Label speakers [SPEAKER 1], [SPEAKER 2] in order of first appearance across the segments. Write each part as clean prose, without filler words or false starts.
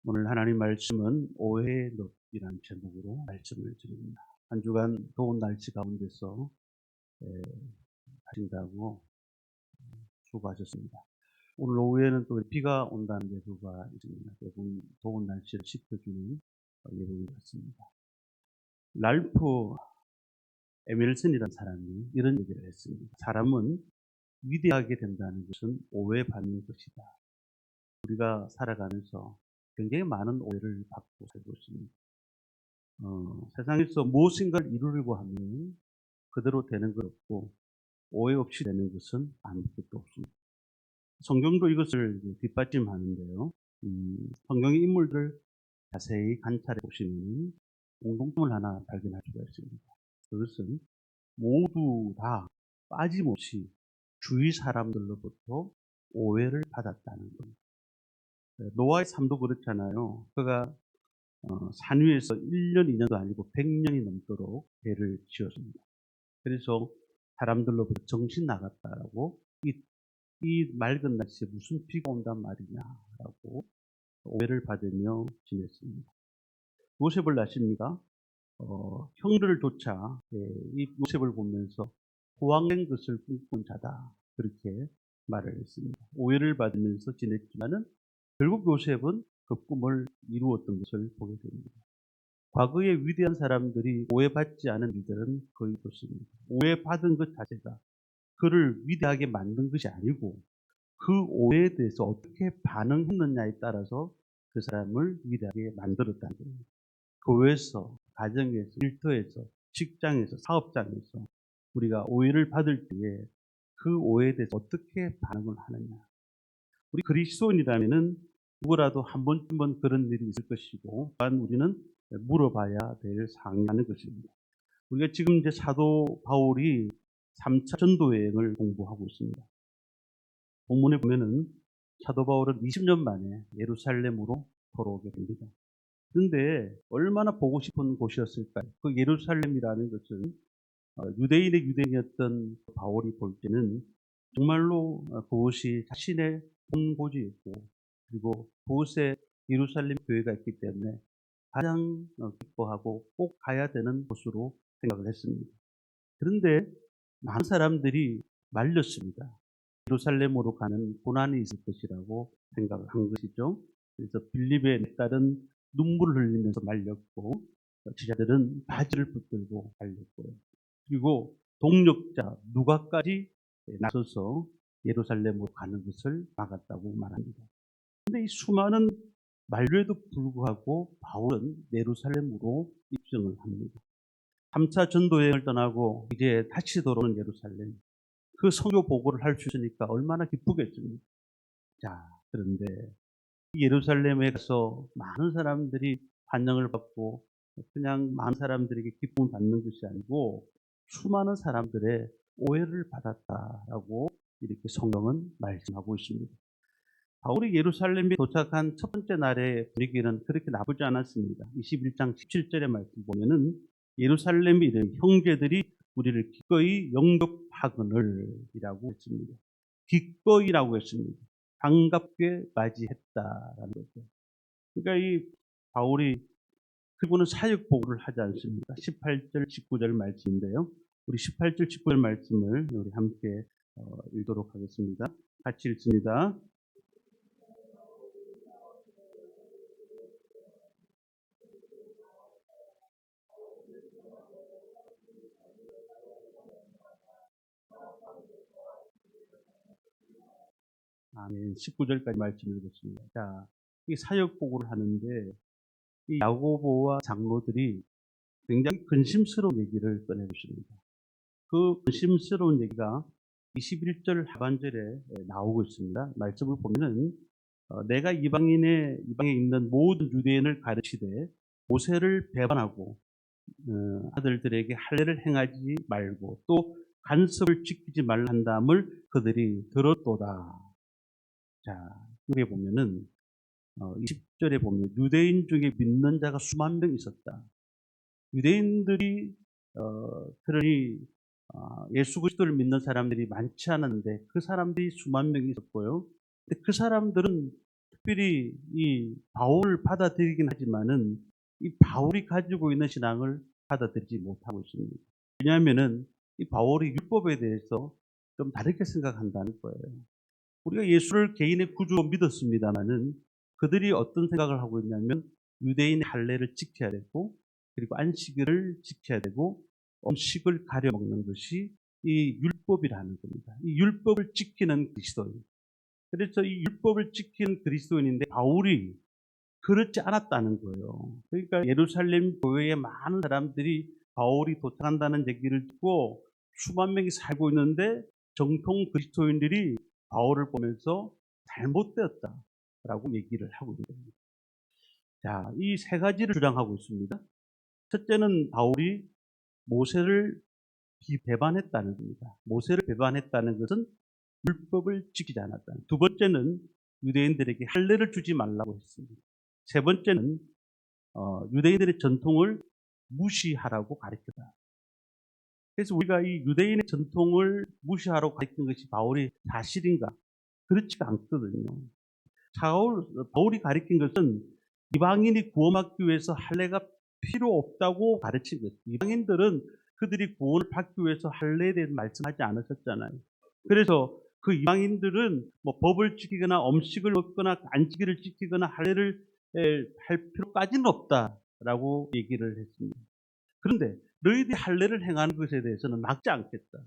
[SPEAKER 1] 오늘 하나님 말씀은 오해의 늪이라는 제목으로 말씀을 드립니다. 한 주간 더운 날씨 가운데서 하신다고 수고하셨습니다. 오늘 오후에는 또 비가 온다는 예보가 있습니다. 조금 더운 날씨를 식혀주는 예보인 것 같습니다. 랄프 에멜슨이라는 사람이 이런 얘기를 했습니다. 사람은 위대하게 된다는 것은 오해받는 것이다. 우리가 살아가면서 굉장히 많은 오해를 받고 살고 있습니다. 세상에서 무엇인가를 이루려고 하면 그대로 되는 것 없고 오해 없이 되는 것은 아무것도 없습니다. 성경도 이것을 뒷받침하는데요. 성경의 인물들을 자세히 관찰해 보시면 공통점을 하나 발견할 수가 있습니다. 그것은 모두 다 빠짐없이 주위 사람들로부터 오해를 받았다는 겁니다. 노아의 삶도 그렇잖아요. 그가 산 위에서 1년, 2년도 아니고 100년이 넘도록 배를 지었습니다. 그래서 사람들로부터 정신 나갔다라고 이 맑은 날씨에 무슨 비가 온단 말이냐라고 오해를 받으며 지냈습니다. 요셉을 아십니까? 형들조차 이 요셉을 보면서 호황된 것을 꿈꾼 자다 그렇게 말을 했습니다. 오해를 받으면서 지냈지만은 결국 요셉은 그 꿈을 이루었던 것을 보게 됩니다. 과거의 위대한 사람들이 오해받지 않은 일들은 거의 없습니다. 오해받은 것 자체가 그를 위대하게 만든 것이 아니고 그 오해에 대해서 어떻게 반응했느냐에 따라서 그 사람을 위대하게 만들었다는 겁니다. 교회에서, 가정에서, 일터에서, 직장에서, 사업장에서 우리가 오해를 받을 때에 그 오해에 대해서 어떻게 반응을 하느냐. 우리 그리스도인이라면은 누구라도 한 번쯤은 그런 일이 있을 것이고, 또한 우리는 물어봐야 될 사항이라는 것입니다. 우리가 지금 이제 사도 바울이 3차 전도 여행을 공부하고 있습니다. 본문에 보면은 사도 바울은 20년 만에 예루살렘으로 돌아오게 됩니다. 그런데 얼마나 보고 싶은 곳이었을까요? 그 예루살렘이라는 것은 유대인의 유대인이었던 바울이 볼 때는 정말로 그곳이 자신의 본고지였고, 그리고 그곳에 예루살렘 교회가 있기 때문에 가장 기뻐하고 꼭 가야 되는 곳으로 생각을 했습니다. 그런데 많은 사람들이 말렸습니다. 예루살렘으로 가는 고난이 있을 것이라고 생각을 한 것이죠. 그래서 빌립의 딸은 눈물을 흘리면서 말렸고, 제자들은 바지를 붙들고 말렸고요. 그리고 동력자 누가까지 나서서 예루살렘으로 가는 것을 막았다고 말합니다. 그런데 이 수많은 만류에도 불구하고 바울은 예루살렘으로 입성을 합니다. 3차 전도여행을 떠나고 이제 다시 돌아오는 예루살렘. 그 선교 보고를 할 수 있으니까 얼마나 기쁘겠습니까? 자, 그런데 예루살렘에 가서 많은 사람들이 환영을 받고 그냥 많은 사람들에게 기쁨을 받는 것이 아니고 수많은 사람들의 오해를 받았다라고 이렇게 성경은 말씀하고 있습니다. 바울이 예루살렘에 도착한 첫 번째 날의 분위기는 그렇게 나쁘지 않았습니다. 21장 17절의 말씀 보면은 예루살렘에 이른 형제들이 우리를 기꺼이 영접하거늘 이라고 했습니다. 기꺼이라고 했습니다. 반갑게 맞이했다라는 거죠. 그러니까 이 바울이 그분은 사역 보고를 하지 않습니까? 18절, 19절 말씀인데요. 우리 18절, 19절 말씀을 우리 함께 읽도록 하겠습니다. 같이 읽습니다. 아멘. 19절까지 말씀 읽었습니다. 자, 이 사역 보고를 하는데 이 야고보와 장로들이 굉장히 근심스러운 얘기를 꺼내주십니다. 그 근심스러운 얘기가 21절 하반절에 나오고 있습니다. 말씀을 보면은 내가 이방에 있는 모든 유대인을 가르치되 모세를 배반하고 아들들에게 할례를 행하지 말고 또 간섭을 지키지 말라 한다음을 그들이 들었도다. 자, 여기 보면은 20절에 보면 유대인 중에 믿는 자가 수만 명 있었다. 유대인들이 그러니 예수 그리스도를 믿는 사람들이 많지 않았는데 그 사람들이 수만 명이 있었고요. 근데 그 사람들은 특별히 이 바울을 받아들이긴 하지만은 이 바울이 가지고 있는 신앙을 받아들이지 못하고 있습니다. 왜냐하면은 이 바울이 율법에 대해서 좀 다르게 생각한다는 거예요. 우리가 예수를 개인의 구주로 믿었습니다마는 그들이 어떤 생각을 하고 있냐면 유대인의 할례를 지켜야 되고 그리고 안식일을 지켜야 되고 음식을 가려 먹는 것이 이 율법이라는 겁니다. 이 율법을 지키는 그리스도인. 그래서 이 율법을 지키는 그리스도인인데 바울이 그렇지 않았다는 거예요. 그러니까 예루살렘 교회에 많은 사람들이 바울이 도착한다는 얘기를 듣고 수만 명이 살고 있는데 정통 그리스도인들이 바울을 보면서 잘못되었다라고 얘기를 하고 있는 겁니다. 자, 이 세 가지를 주장하고 있습니다. 첫째는 바울이 모세를 배반했다는 겁니다. 모세를 배반했다는 것은 율법을 지키지 않았다는. 두 번째는 유대인들에게 할례를 주지 말라고 했습니다. 세 번째는 유대인들의 전통을 무시하라고 가르쳤다. 그래서 우리가 이 유대인의 전통을 무시하라고 가르친 것이 바울이 사실인가? 그렇지가 않거든요. 바울이 가르친 것은 이방인이 구원받기 위해서 할례가 필요 없다고 가르친 거죠. 이방인들은 그들이 구원을 받기 위해서 할례에 대해서 말씀하지 않으셨잖아요. 그래서 그 이방인들은 뭐 법을 지키거나 음식을 먹거나 안식일을 지키거나 할례를 할 필요까지는 없다라고 얘기를 했습니다. 그런데 너희들이 할례를 행하는 것에 대해서는 막지 않겠다.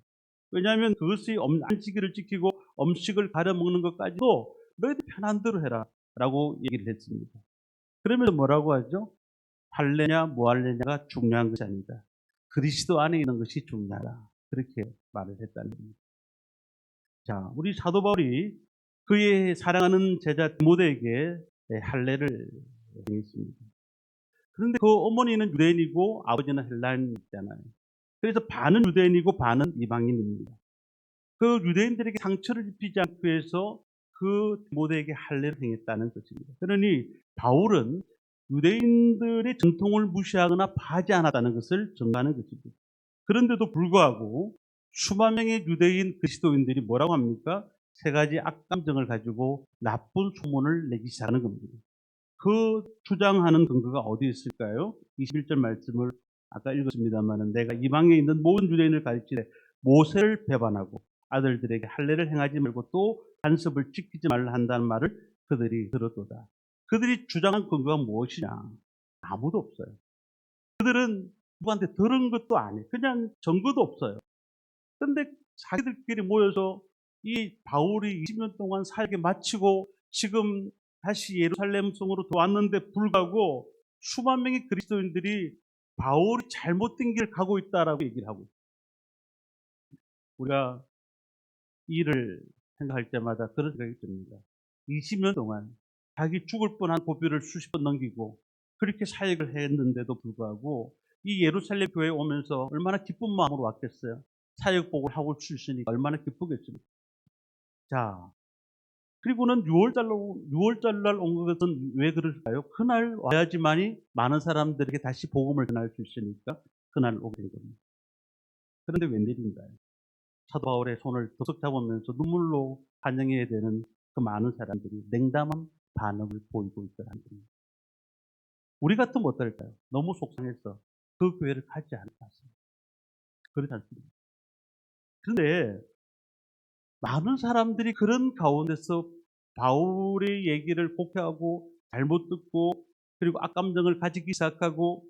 [SPEAKER 1] 왜냐하면 그것이 안식일을 지키고 음식을 가려 먹는 것까지도 너희들 편한 대로 해라 라고 얘기를 했습니다. 그러면서 뭐라고 하죠? 할례냐 무할례냐가 중요한 것이 아니다. 그리스도 안에 있는 것이 중요하다. 그렇게 말을 했다는 겁니다. 자, 우리 사도 바울이 그의 사랑하는 제자 디모데에게 할례를 행했습니다. 그런데 그 어머니는 유대인이고 아버지는 헬라인이잖아요. 그래서 반은 유대인이고 반은 이방인입니다. 그 유대인들에게 상처를 입히지 않기 위해서 그 디모데에게 할례를 행했다는 것입니다. 그러니 바울은 유대인들의 전통을 무시하거나 파하지 않았다는 것을 전가하는 것입니다. 그런데도 불구하고 수만 명의 유대인 그리스도인들이 뭐라고 합니까? 세 가지 악감정을 가지고 나쁜 소문을 내기 시작하는 겁니다. 그 주장하는 근거가 어디에 있을까요? 21절 말씀을 아까 읽었습니다만 내가 이방에 있는 모든 유대인을 가르치되 모세를 배반하고 아들들에게 할례를 행하지 말고 또 안습을 지키지 말라 한다는 말을 그들이 들었도다. 그들이 주장한 근거가 무엇이냐? 아무도 없어요. 그들은 누구한테 들은 것도 아니에요. 그냥 증거도 없어요. 그런데 자기들끼리 모여서 이 바울이 20년 동안 사역에 마치고 지금 다시 예루살렘 성으로 돌아왔는데 불구하고 수만 명의 그리스도인들이 바울이 잘못된 길을 가고 있다라고 얘기를 하고 있어요. 우리가 일을 생각할 때마다 그런 생각이 듭니다. 20년 동안 자기 죽을 뻔한 고비를 수십 번 넘기고 그렇게 사역을 했는데도 불구하고 이 예루살렘 교회에 오면서 얼마나 기쁜 마음으로 왔겠어요. 사역복을 하고 올 수 있으니까 얼마나 기쁘겠습니까. 자, 그리고는 6월달 날 온 것은 왜 그럴까요? 그날 와야지만이 많은 사람들에게 다시 복음을 전할 수 있으니까 그날 오게 된 겁니다. 그런데 웬일인가요? 사도 바울의 손을 덥석 잡으면서 눈물로 반영해야 되는 그 많은 사람들이 냉담한 반응을 보이고 있더라는 겁니다. 우리 같으면 어떨까요? 너무 속상해서 그 교회를 가지 않을 것 같습니다. 그렇지 않습니다. 그런데 많은 사람들이 그런 가운데서 바울의 얘기를 곡해하고 잘못 듣고 그리고 악감정을 가지기 시작하고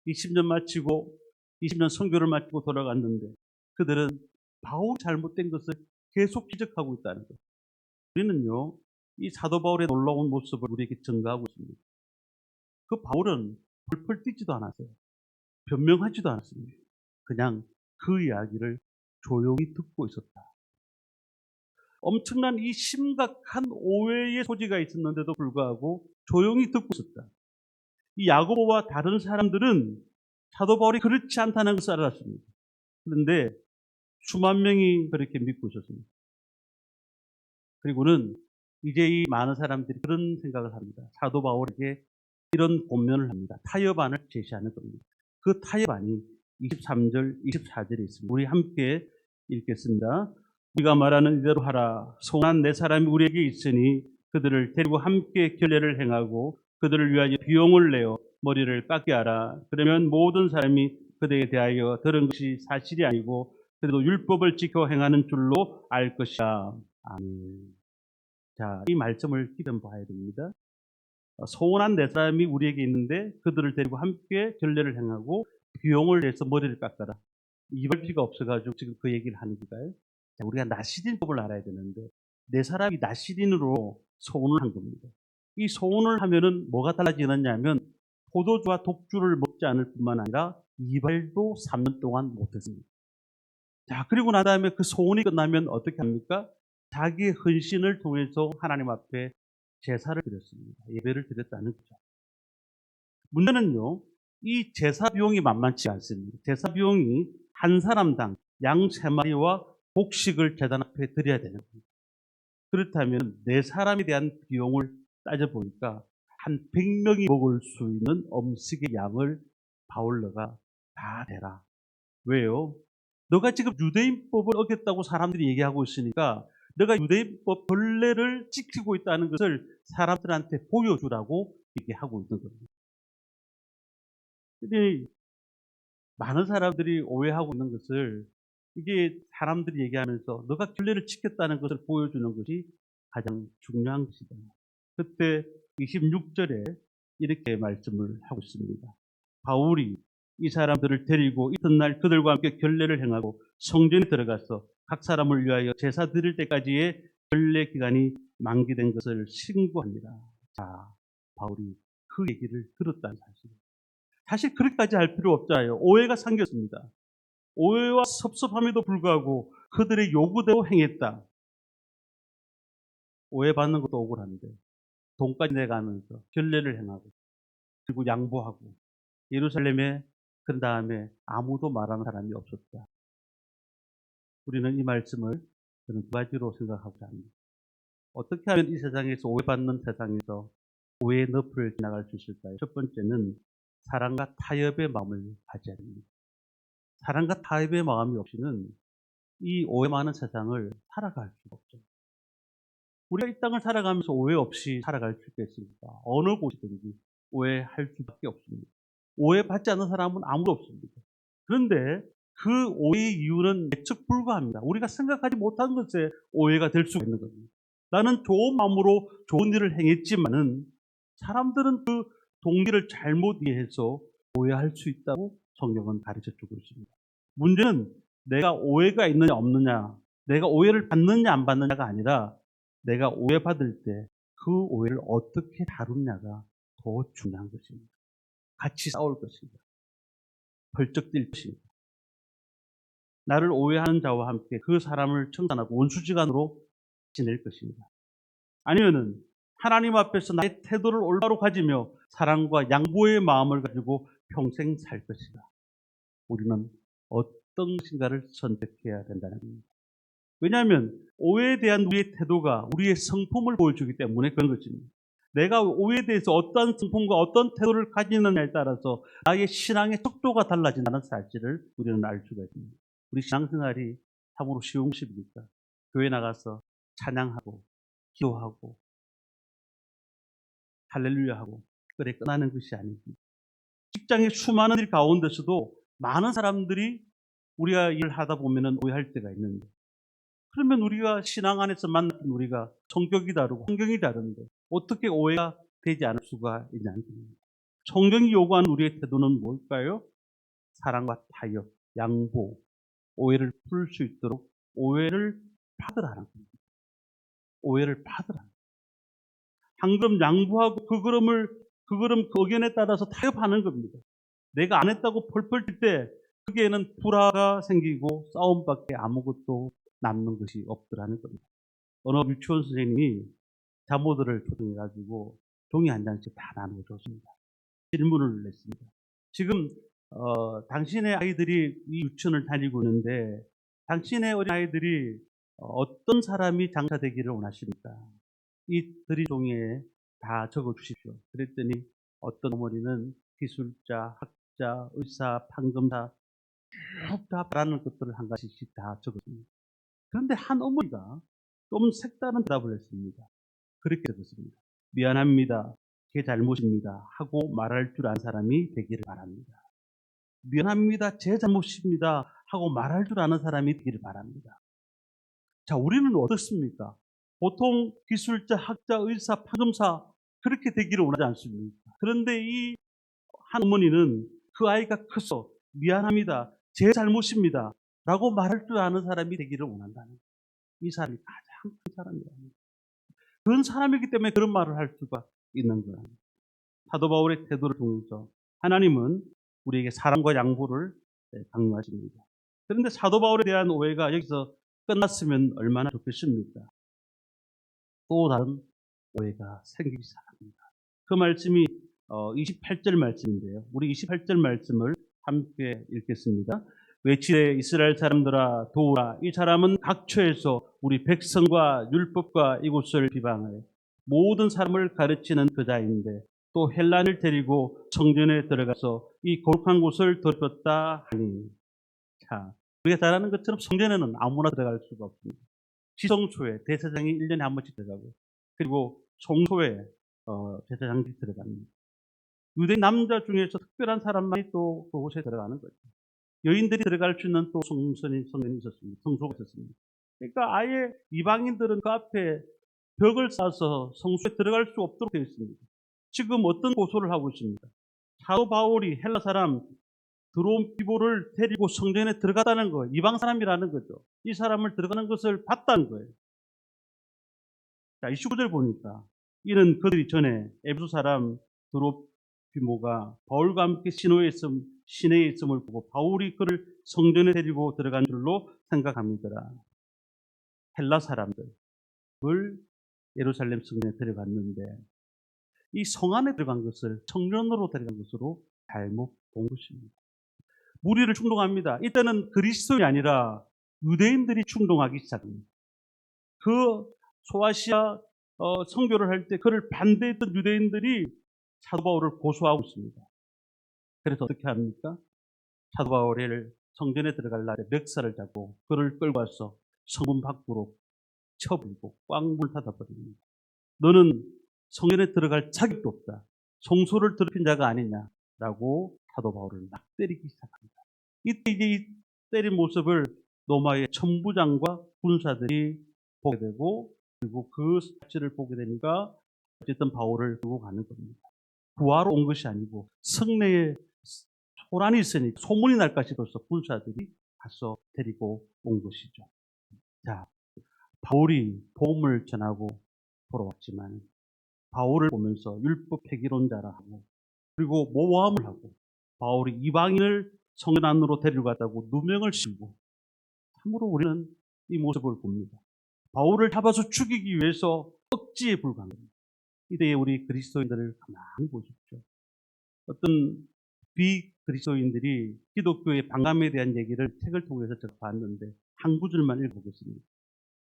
[SPEAKER 1] 20년 마치고 20년 선교를 마치고 돌아갔는데 그들은 바울이 잘못된 것을 계속 지적하고 있다는 거예요. 우리는요, 이 사도 바울의 놀라운 모습을 우리에게 증가하고 있습니다. 그 바울은 펄펄 뛰지도 않았어요. 변명하지도 않았습니다. 그냥 그 이야기를 조용히 듣고 있었다. 엄청난 이 심각한 오해의 소지가 있었는데도 불구하고 조용히 듣고 있었다. 이 야고보와 다른 사람들은 사도 바울이 그렇지 않다는 것을 알았습니다. 그런데 수만 명이 그렇게 믿고 있었습니다. 그리고는 이제 이 많은 사람들이 그런 생각을 합니다. 사도 바울에게 이런 권면을 합니다. 타협안을 제시하는 겁니다. 그 타협안이 23절, 24절에 있습니다. 우리 함께 읽겠습니다. 우리가 말하는 이대로 하라. 선한 네 사람이 우리에게 있으니 그들을 데리고 함께 결례를 행하고 그들을 위하여 비용을 내어 머리를 깎게 하라. 그러면 모든 사람이 그들에 대하여 들은 것이 사실이 아니고 그래도 율법을 지켜 행하는 줄로 알 것이야. 아멘. 자, 이 말씀을 기름 봐야 됩니다. 소원한 네 사람이 우리에게 있는데 그들을 데리고 함께 결례를 행하고 비용을 내서 머리를 깎아라. 이발비가 없어가지고 지금 그 얘기를 하는 거예요. 우리가 나시린법을 알아야 되는데 네 사람이 나시린으로 소원을 한 겁니다. 이 소원을 하면은 뭐가 달라지느냐 하면 포도주와 독주를 먹지 않을 뿐만 아니라 이발도 3년 동안 못했습니다. 자, 그리고 난 다음에 그 소원이 끝나면 어떻게 합니까? 자기의 헌신을 통해서 하나님 앞에 제사를 드렸습니다. 예배를 드렸다는 거죠. 문제는요, 이 제사 비용이 만만치 않습니다. 제사 비용이 한 사람당 양 3마리와 곡식을 제단 앞에 드려야 되는 겁니다. 그렇다면 네 사람에 대한 비용을 따져보니까 한 100명이 먹을 수 있는 음식의 양을 바울러가 다 대라. 왜요? 너가 지금 유대인법을 어겼다고 사람들이 얘기하고 있으니까 너가 유대인법 본래를 지키고 있다는 것을 사람들한테 보여주라고 얘기하고 있는 겁니다. 근데 많은 사람들이 오해하고 있는 것을 이게 사람들이 얘기하면서 너가 규례를 지켰다는 것을 보여주는 것이 가장 중요한 것이다. 그때 26절에 이렇게 말씀을 하고 있습니다. 바울이 이 사람들을 데리고 이튿날 그들과 함께 결례를 행하고 성전에 들어가서 각 사람을 위하여 제사 드릴 때까지의 결례 기간이 만기된 것을 신고합니다. 자, 바울이 그 얘기를 들었다는 사실입니다. 사실 그렇게까지 할 필요 없잖아요. 오해가 생겼습니다. 오해와 섭섭함에도 불구하고 그들의 요구대로 행했다. 오해받는 것도 억울한데 돈까지 내가면서 결례를 행하고 그리고 양보하고 예루살렘에 그 다음에 아무도 말하는 사람이 없었다. 우리는 이 말씀을 저는 두 가지로 생각하고자 합니다. 어떻게 하면 이 세상에서 오해받는 세상에서 오해의 너프를 지나갈 수 있을까요? 첫 번째는 사랑과 타협의 마음을 가져야 됩니다. 사랑과 타협의 마음이 없이는 이 오해 많은 세상을 살아갈 수가 없죠. 우리가 이 땅을 살아가면서 오해 없이 살아갈 수 있겠습니까? 어느 곳이든지 오해할 수밖에 없습니다. 오해받지 않는 사람은 아무도 없습니다. 그런데 그 오해의 이유는 예측 불가합니다. 우리가 생각하지 못한 것에 오해가 될 수가 있는 겁니다. 나는 좋은 마음으로 좋은 일을 행했지만은 사람들은 그 동기를 잘못 이해해서 오해할 수 있다고 성경은 가르쳐 주고 있습니다. 문제는 내가 오해가 있느냐 없느냐, 내가 오해를 받느냐 안 받느냐가 아니라 내가 오해받을 때 그 오해를 어떻게 다루느냐가 더 중요한 것입니다. 같이 싸울 것입니다. 벌쩍 뛸 것입니다. 나를 오해하는 자와 함께 그 사람을 청산하고 원수지간으로 지낼 것입니다. 아니면은 하나님 앞에서 나의 태도를 올바로 가지며 사랑과 양보의 마음을 가지고 평생 살 것이다. 우리는 어떤 것인가를 선택해야 된다는 겁니다. 왜냐하면 오해에 대한 우리의 태도가 우리의 성품을 보여주기 때문에 그런 것입니다. 내가 오해에 대해서 어떤 성품과 어떤 태도를 가지느냐에 따라서 나의 신앙의 속도가 달라진다는 사실을 우리는 알 수가 있습니다. 우리 신앙생활이 참으로 쉬운 것입니까? 교회 나가서 찬양하고 기도하고 할렐루야하고 그래 끝나는 것이 아닙니다. 직장의 수많은 일 가운데서도 많은 사람들이 우리가 일을 하다 보면 오해할 때가 있는데 그러면 우리가 신앙 안에서 만났던 우리가 성격이 다르고 환경이 다른데 어떻게 오해가 되지 않을 수가 있냐는 겁니다. 성경이 요구하는 우리의 태도는 뭘까요? 사랑과 타협, 양보, 오해를 풀 수 있도록 오해를 받으라는 겁니다. 오해를 받으라. 한 걸음 양보하고 그 걸음 그 의견에 따라서 타협하는 겁니다. 내가 안 했다고 펄펄 뛸 때 거기에는 불화가 생기고 싸움밖에 아무것도 남는 것이 없더라는 겁니다. 어느 유치원 선생님이 자모들을 초청해가지고 종이 한 장씩 다 나눠줬습니다. 질문을 냈습니다. 지금 당신의 아이들이 이 유치원을 다니고 있는데 당신의 어린 아이들이 어떤 사람이 장사되기를 원하십니까? 이 드리 종이에 다 적어주십시오. 그랬더니 어떤 어머니는 기술자, 학자, 의사, 판검사 쭉 다 바라는 것들을 한 가지씩 다 적었습니다. 그런데 한 어머니가 좀 색다른 대답을 했습니다. 그렇게 들었습니다. 미안합니다. 제 잘못입니다. 하고 말할 줄 아는 사람이 되기를 바랍니다. 미안합니다. 제 잘못입니다. 하고 말할 줄 아는 사람이 되기를 바랍니다. 자, 우리는 어떻습니까? 보통 기술자, 학자, 의사, 판검사 그렇게 되기를 원하지 않습니까? 그런데 이 한 어머니는 그 아이가 커서 미안합니다. 제 잘못입니다. 라고 말할 줄 아는 사람이 되기를 원한다는 거예요. 이 사람이 가장 큰 사람이라는 거예요. 그런 사람이기 때문에 그런 말을 할 수가 있는 거예요. 사도 바울의 태도를 통해서 하나님은 우리에게 사랑과 양보를 강요하십니다. 그런데 사도 바울에 대한 오해가 여기서 끝났으면 얼마나 좋겠습니까? 또 다른 오해가 생기기 시작합니다. 그 말씀이 28절 말씀인데요. 우리 28절 말씀을 함께 읽겠습니다. 외치되 이스라엘 사람들아 도우라. 이 사람은 각처에서 우리 백성과 율법과 이곳을 비방하여 모든 사람을 가르치는 그자인데 또 헬란을 데리고 성전에 들어가서 이 거룩한 곳을 더럽혔다 하니. 자, 우리가 잘 아는 것처럼 성전에는 아무나 들어갈 수가 없습니다. 지성소에 대제사장이 1년에 한 번씩 들어가고, 그리고 성소에 제사장이 들어갑니다. 유대 남자 중에서 특별한 사람만이 또 그곳에 들어가는 거죠. 여인들이 들어갈 수 있는 또 성전이 있었습니다. 성소가 있었습니다. 그러니까 아예 이방인들은 그 앞에 벽을 쌓아서 성소에 들어갈 수 없도록 되어 있습니다. 지금 어떤 고소를 하고 있습니다. 사도 바울이 헬라 사람 들어온 비보를 데리고 성전에 들어갔다는 거예요. 이방 사람이라는 거죠. 이 사람을 들어가는 것을 봤다는 거예요. 자, 29절 보니까 이는 그들이 전에 에베소 사람 드로피모가 바울과 함께 시내에 있음을 보고 바울이 그를 성전에 데리고 들어간 줄로 생각합니다라. 헬라 사람들을 예루살렘 성전에 들어갔는데 이 성 안에 들어간 것을 성전으로 들어간 것으로 잘못 본 것입니다. 무리를 충동합니다. 이때는 그리스도인이 아니라 유대인들이 충동하기 시작합니다. 그 소아시아 선교를 할 때 그를 반대했던 유대인들이 사도 바울을 고소하고 있습니다. 그래서 어떻게 합니까? 사도 바울을 성전에 들어갈 날에 멱살을 잡고 그를 끌고 와서 성문 밖으로 쳐불고 꽝물 닫아버립니다. 너는 성전에 들어갈 자격도 없다. 성소를 더럽힌 자가 아니냐라고 사도 바울을 막 때리기 시작합니다. 이때 이제 이 때린 모습을 로마의 천부장과 군사들이 보게 되고, 그리고 그 사실을 보게 되니까 어쨌든 바울을 두고 가는 겁니다. 구하러 온 것이 아니고 성내에 소란이 있으니 소문이 날까 싶어서 군사들이 가서 데리고 온 것이죠. 자, 바울이 복음을 전하고 돌아왔지만 바울을 보면서 율법 폐기론자라 하고, 그리고 모함을 하고, 바울이 이방인을 성전 안으로 데려갔다고 누명을 씌우고, 참으로 우리는 이 모습을 봅니다. 바울을 잡아서 죽이기 위해서 억지에 불과합니다. 이때에 우리 그리스도인들을 가만히 보십시오. 어떤 비그리스도인들이 기독교의 반감에 대한 얘기를 책을 통해서 제가 봤는데 한 구절만 읽어보겠습니다.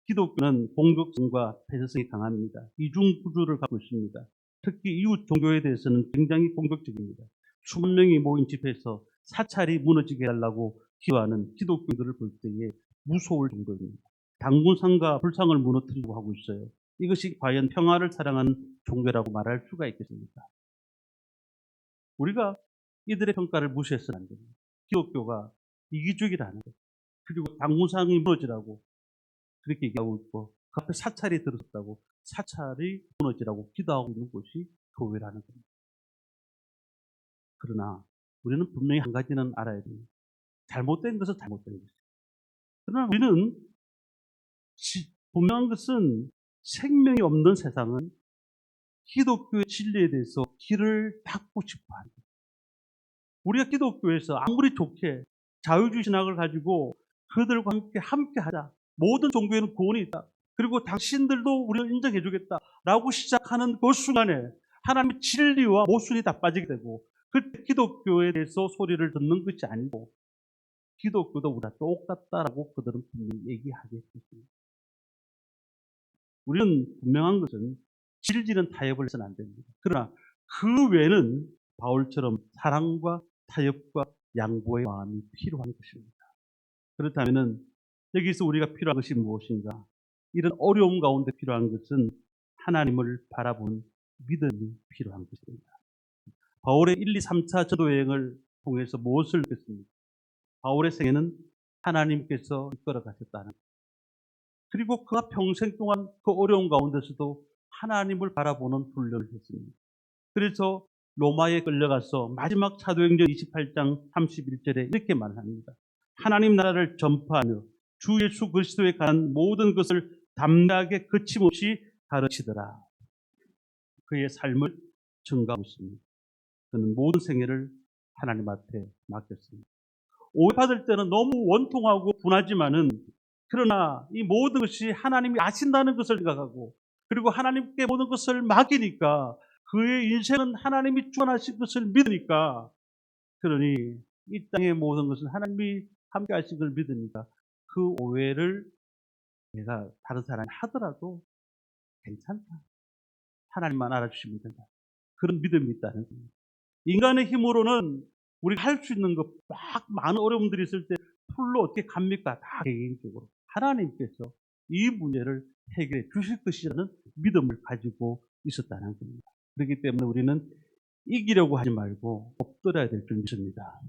[SPEAKER 1] 기독교는 공격성과 폐쇄성이 강합니다. 이중구조를 갖고 있습니다. 특히 이웃 종교에 대해서는 굉장히 공격적입니다. 수만 명이 모인 집회에서 사찰이 무너지게 하려고 기도하는 기독교인들을 볼 때에 무서울 정도입니다. 당군상과 불상을 무너뜨리려고 하고 있어요. 이것이 과연 평화를 사랑하는 종교라고 말할 수가 있겠습니까? 우리가 이들의 평가를 무시해서는 안 됩니다. 기독교가 이기주의라는 것, 그리고 당군상이 무너지라고 그렇게 얘기하고 있고, 그 앞에 사찰이 들어섰다고 사찰이 무너지라고 기도하고 있는 것이 교회라는 겁니다. 그러나 우리는 분명히 한 가지는 알아야 됩니다. 잘못된 것은 잘못된 것이죠. 그러나 우리는 분명한 것은 생명이 없는 세상은 기독교의 진리에 대해서 길을 닫고 싶어 합니다. 우리가 기독교에서 아무리 좋게 자유주의 신학을 가지고 그들과 함께 하자. 모든 종교에는 구원이 있다. 그리고 당신들도 우리를 인정해 주겠다라고 시작하는 그 순간에 하나님의 진리와 모순이 다 빠지게 되고, 그때 기독교에 대해서 소리를 듣는 것이 아니고 기독교도 우리가 똑같다라고 그들은 분명히 얘기하겠습니다. 우리는 분명한 것은 질지는 타협을 해서는 안 됩니다. 그러나 그 외에는 바울처럼 사랑과 타협과 양보의 마음이 필요한 것입니다. 그렇다면 여기서 우리가 필요한 것이 무엇인가? 이런 어려움 가운데 필요한 것은 하나님을 바라보는 믿음이 필요한 것입니다. 바울의 1, 2, 3차 전도 여행을 통해서 무엇을 느꼈습니까? 바울의 생애는 하나님께서 이끌어 가셨다는 것. 그리고 그가 평생 동안 그 어려운 가운데서도 하나님을 바라보는 훈련을 했습니다. 그래서 로마에 끌려가서 마지막 사도행전 28장 31절에 이렇게 말합니다. 하나님 나라를 전파하며 주 예수 그리스도에 관한 모든 것을 담대하게 거침없이 가르치더라. 그의 삶을 증가하고 있습니다. 그는 모든 생애를 하나님 앞에 맡겼습니다. 오해받을 때는 너무 원통하고 분하지만은, 그러나 이 모든 것이 하나님이 아신다는 것을 생각하고 그리고 하나님께 모든 것을 맡기니까 그의 인생은 하나님이 주관하실 것을 믿으니까, 그러니 이 땅의 모든 것은 하나님이 함께 하신 걸 믿으니까 그 오해를 내가 다른 사람이 하더라도 괜찮다. 하나님만 알아주시면 된다. 그런 믿음이 있다는 겁니다. 인간의 힘으로는 우리가 할 수 있는 것 막 많은 어려움들이 있을 때 풀로 어떻게 갑니까? 다 개인적으로. 하나님께서 이 문제를 해결해 주실 것이라는 믿음을 가지고 있었다는 겁니다. 그렇기 때문에 우리는 이기려고 하지 말고 엎드려야 될 줄 믿습니다.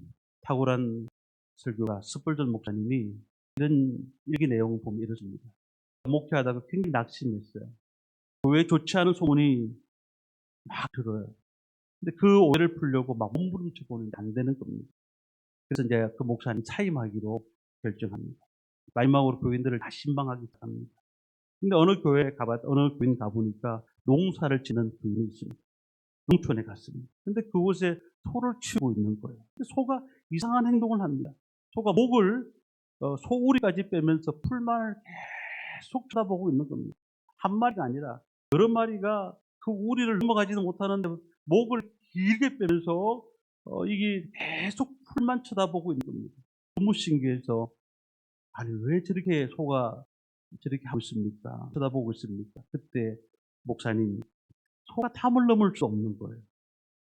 [SPEAKER 1] 탁월한 설교가 스펄전 목사님이 이런 일기 내용을 보면 이렇습니다. 목회하다가 굉장히 낙심했어요. 교회에 좋지 않은 소문이 막 들어요. 근데 그 오해를 풀려고 막 몸부림쳐 보는데 안 되는 겁니다. 그래서 이제 그 목사님 사임하기로 결정합니다. 마지막으로 교인들을 다 신방하기 시작합니다. 근데 어느 교인 가보니까 농사를 짓는 교인이 있습니다. 농촌에 갔습니다. 근데 그곳에 소를 치우고 있는 거예요. 근데 소가 이상한 행동을 합니다. 소가 목을 소우리까지 빼면서 풀만을 계속 쳐다보고 있는 겁니다. 한 마리가 아니라 여러 마리가 그 우리를 넘어가지도 못하는데 목을 길게 빼면서 이게 계속 풀만 쳐다보고 있는 겁니다. 너무 신기해서, 아니 왜 저렇게 소가 저렇게 하고 있습니까? 쳐다보고 있습니까? 그때 목사님, 소가 탐을 넘을 수 없는 거예요.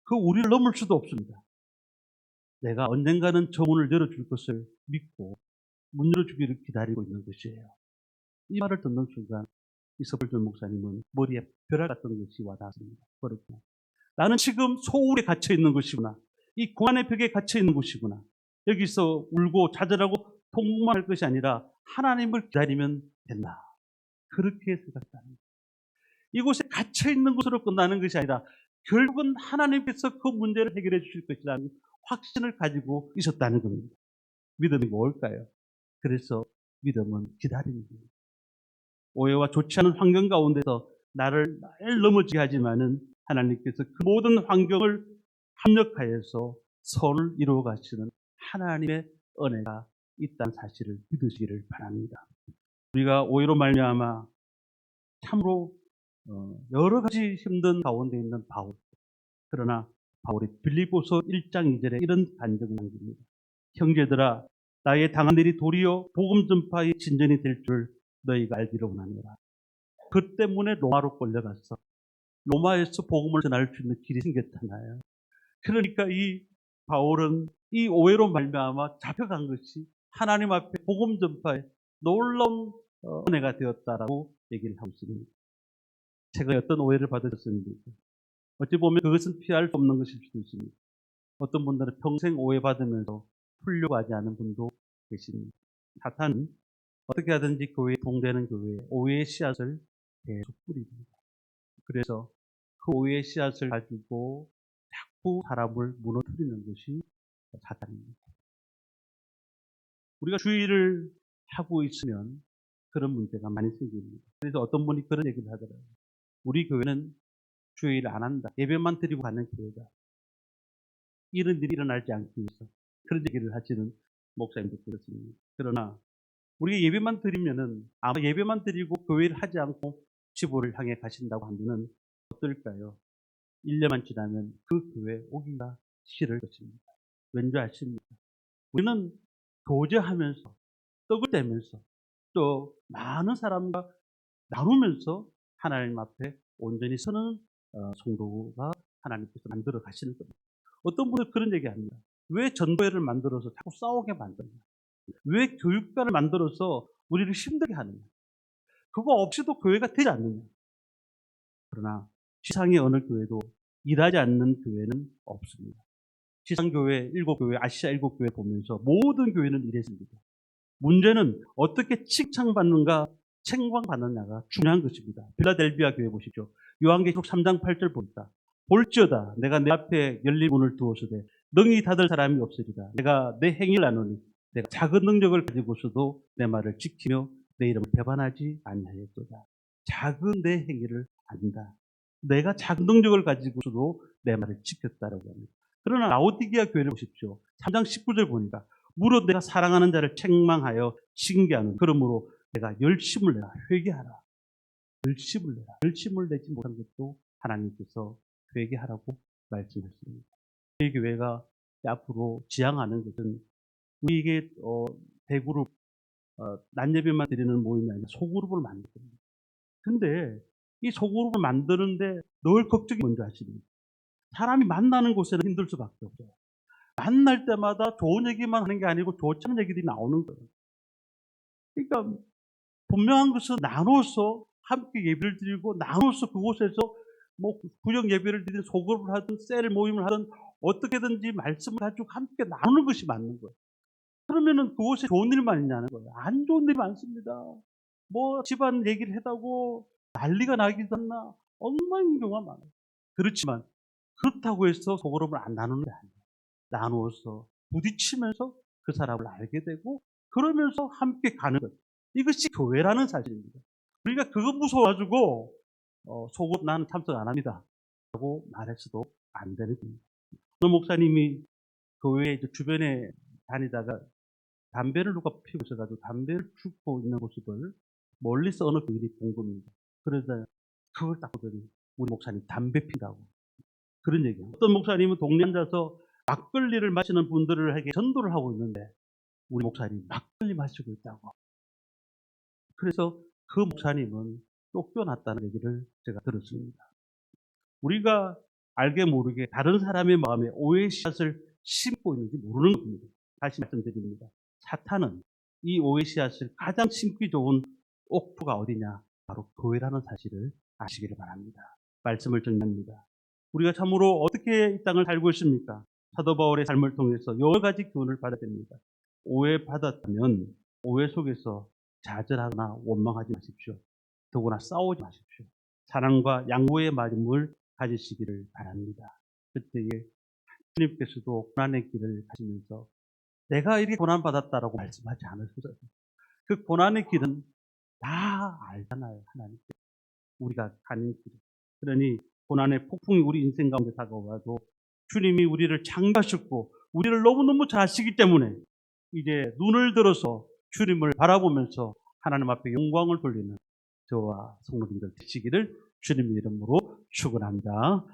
[SPEAKER 1] 그 우리를 넘을 수도 없습니다. 내가 언젠가는 저 문을 열어줄 것을 믿고 문 열어주기를 기다리고 있는 것이에요. 이 말을 듣는 순간 이서블전 목사님은 머리에 벼락 같은 것이 와닿습니다. 그렇구나. 나는 지금 소울에 갇혀 있는 것이구나. 이 고난의 벽에 갇혀 있는 것이구나. 여기서 울고 좌절하고 통곡만 할 것이 아니라 하나님을 기다리면 된다. 그렇게 생각합니다. 이곳에 갇혀 있는 것으로 끝나는 것이 아니라 결국은 하나님께서 그 문제를 해결해 주실 것이라는 확신을 가지고 있었다는 겁니다. 믿음이 뭘까요? 그래서 믿음은 기다리는 겁니다. 오해와 좋지 않은 환경 가운데서 나를 넘어지게 하지만은 하나님께서 그 모든 환경을 합력하여서 선을 이루어 가시는 하나님의 은혜가 있다는 사실을 믿으시기를 바랍니다. 우리가 오해로 말미암아 참으로 여러 가지 힘든 가운데 있는 바울. 그러나 바울이 빌립보서 1장 2절에 이런 간증을 남깁니다. 형제들아, 나의 당한 일이 도리어 복음 전파의 진전이 될 줄 너희가 알기를 원하노라. 그 때문에 로마로 끌려가서 로마에서 복음을 전할 수 있는 길이 생겼잖아요. 그러니까 이 바울은 이 오해로 말미암아 잡혀간 것이 하나님 앞에 복음 전파에 놀라운 은혜가 되었다라고 얘기를 하고 있습니다. 제가 어떤 오해를 받으셨습니까? 어찌 보면 그것은 피할 수 없는 것일 수도 있습니다. 어떤 분들은 평생 오해받으면서 풀려고 하지 않은 분도 계십니다. 사탄은 어떻게 하든지 교회에 동되는 교회에 오해의 씨앗을 계속 뿌립니다. 그래서 그 오해의 씨앗을 가지고 자꾸 사람을 무너뜨리는 것이 사탄입니다. 우리가 주의를 하고 있으면 그런 문제가 많이 생깁니다. 그래서 어떤 분이 그런 얘기를 하더라고요. 우리 교회는 주의를 안 한다. 예배만 드리고 가는 교회다. 이런 일이 일어나지 않기 위해서 그런 얘기를 하시는 목사님도 계셨습니다. 그러나 우리가 예배만 드리면은 아마 예배만 드리고 교회를 하지 않고 지부를 향해 가신다고 하면은 어떨까요? 1년만 지나면 그 교회에 오기가 싫을 것입니다. 왠지 아십니까? 우리는 교제하면서 떡을 떼면서 또 많은 사람과 나누면서 하나님 앞에 온전히 서는 성도가 하나님께서 만들어 가시는 겁니다. 어떤 분은 그런 얘기합니다. 왜 전도회를 만들어서 자꾸 싸우게 만드냐? 왜 교육관을 만들어서 우리를 힘들게 하느냐? 그거 없이도 교회가 되지 않느냐? 그러나 지상의 어느 교회도 일하지 않는 교회는 없습니다. 지상교회 7교회, 아시아 7교회 보면서 모든 교회는 일했습니다. 문제는 어떻게 칭찬받는가, 책망받느냐가 중요한 것입니다. 필라델비아 교회 보시죠. 요한계시록 3장 8절 보니까 볼지어다 내가 내 앞에 열린 문을 두었으되 능히 닫을 사람이 없으리라. 내가 내 행위를 아노니 내가 작은 능력을 가지고서도 내 말을 지키며 내 이름을 배반하지 아니하였도다. 작은 내 행위를 안다. 내가 작은 능력을 가지고서도 내 말을 지켰다라고 합니다. 그러나 라오디게아 교회를 보십시오. 3장 19절 보니까 무릇 내가 사랑하는 자를 책망하여 징계하는 그러므로 내가 열심을 내라. 회개하라. 열심을 내라. 열심을 내지 못한 것도 하나님께서 회개하라고 말씀하십니다. 우리 교회가 앞으로 지향하는 것은 우리에게 대그룹 낮예배만 드리는 모임이 아니라 소그룹을 만들 겁니다. 근데 이 소그룹을 만드는데 늘 걱정이 뭔지 아십니까? 사람이 만나는 곳에는 힘들 수밖에 없어요. 만날 때마다 좋은 얘기만 하는 게 아니고 좋지 않은 얘기들이 나오는 거예요. 그러니까 분명한 것은 나눠서 함께 예배를 드리고 나눠서 그곳에서 뭐 구역 예배를 드리든 소그룹을 하든 셀 모임을 하든 어떻게든지 말씀을 가지고 함께 나누는 것이 맞는 거예요. 그러면은 그곳에 좋은 일만 있냐는 거예요. 안 좋은 일이 많습니다. 뭐 집안 얘기를 해다고 난리가 나기도 하나 엉망인 경우가 많아요. 그렇지만 그렇다고 해서 소그룹을 안 나누는 게 아니에요. 나누어서 부딪히면서 그 사람을 알게 되고 그러면서 함께 가는 것. 이것이 교회라는 사실입니다. 우리가 그거 무서워가지고 소그룹 나는 참석 안 합니다 라고 말해서도 안 되는 겁니다. 어느 목사님이 교회 주변에 다니다가 담배를 누가 피우고 있어가지고 담배를 피우고 있는 모습을 멀리서 어느 교인이 본 겁니다. 그러다 그걸 딱 보더니 우리 목사님 담배 피다고 그런 얘기예요. 어떤 목사님은 동네 앉아서 막걸리를 마시는 분들에게 전도를 하고 있는데 우리 목사님 막걸리 마시고 있다고. 그래서 그 목사님은 쫓겨났다는 얘기를 제가 들었습니다. 우리가 알게 모르게 다른 사람의 마음에 오해의 씨앗을 심고 있는지 모르는 겁니다. 다시 말씀드립니다. 사탄은 이 오해의 씨앗을 가장 심기 좋은 옥토가 어디냐? 바로 교회라는 사실을 아시기를 바랍니다. 말씀을 정리합니다. 우리가 참으로 어떻게 이 땅을 살고 있습니까? 사도 바울의 삶을 통해서 여러 가지 교훈을 받아야 됩니다. 오해받았다면 오해 속에서 좌절하거나 원망하지 마십시오. 더구나 싸우지 마십시오. 사랑과 양보의 마음을 가지시기를 바랍니다. 그때에 주님께서도 고난의 길을 가시면서 내가 이렇게 고난받았다라고 말씀하지 않으셔서 그 고난의 길은 다 알잖아요. 하나님께 우리가 가는 길. 그러니 고난의 폭풍이 우리 인생 가운데 다가와도 주님이 우리를 창조하셨고 우리를 너무너무 잘 아시기 때문에 이제 눈을 들어서 주님을 바라보면서 하나님 앞에 영광을 돌리는 저와 성도님들 되시기를 주님 이름으로 축원합니다.